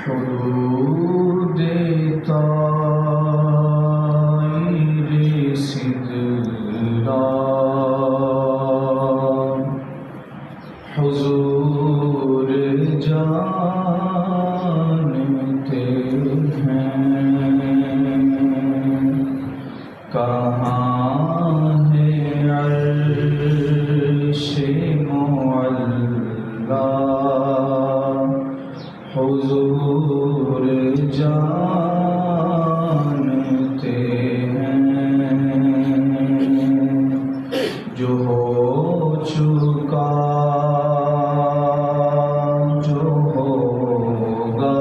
حدود طائر سدرا حضور جانتے ہیں کہاں ہے عرش معلا حضور جانتے ہیں جو ہو چکا جو ہوگا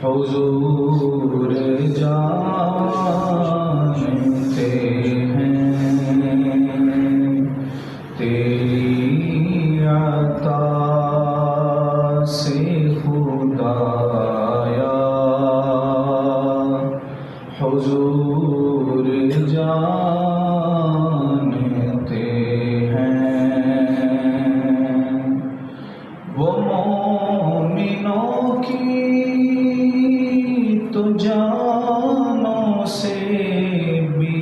حضور جانتے ہیں تیری عطا سے خدایا حضور جانتے ہیں وہ مومنوں کی تو جانوں سے بھی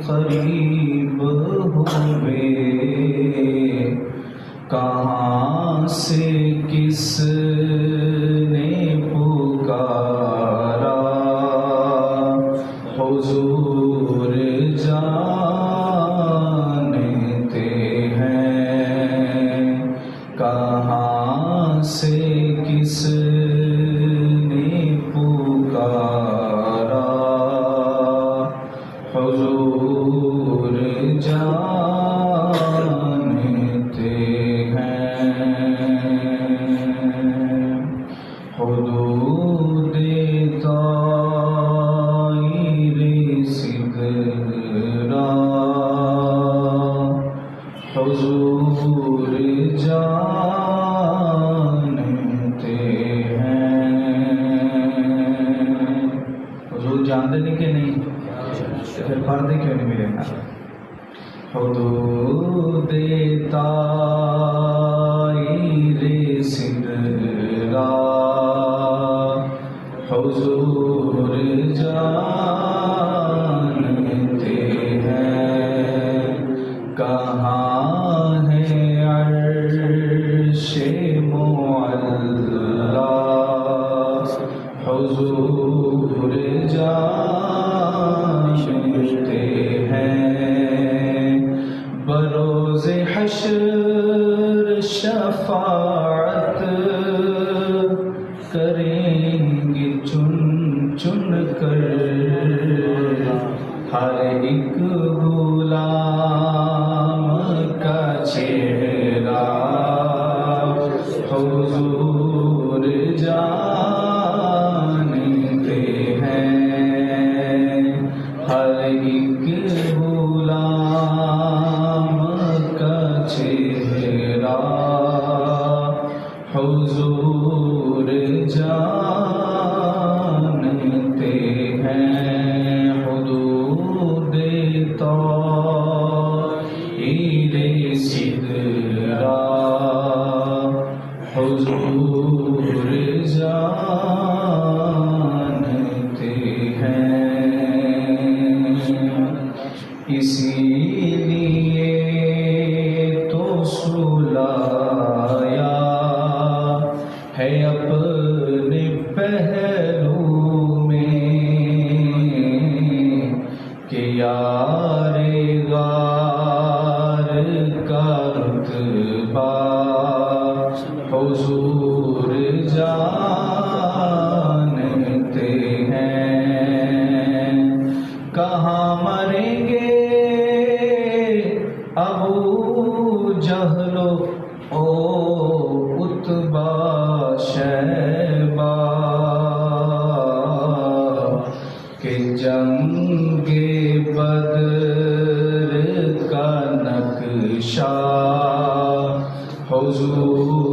قریب ہوئے کہاں سے کس نے پکارا حضور جانتے ہیں کہاں سے کس نے پکارا حضور جانتے ہیں حدود طائر سدرا حضور جانتے ہیں حضور جانتے نہیں کہ نہیں پھر پردے کیوں نہیں ملے گا حدود طائر سدرا حضور جانتے ہیں کہاں ہے عرش معلا حضور جانتے ہیں بروز حشر شفاعت کریں گے چن چن کر ہر ایک غلام کا چہرہ حضور جانتے ہیں ہر ایک غلام کا چہرہ حضور جانتے ہیں حدود طائر سدرا حضور جانتے ہیں اسی لیے تو سلایا ہے اپنے پہلو میں کہ یار غار کا رتبہ حضور جانتے ہیں کہاں مریں گے ابو جہل او اتبا شیبہ کہ جنگ بدر کا نقشہ حضور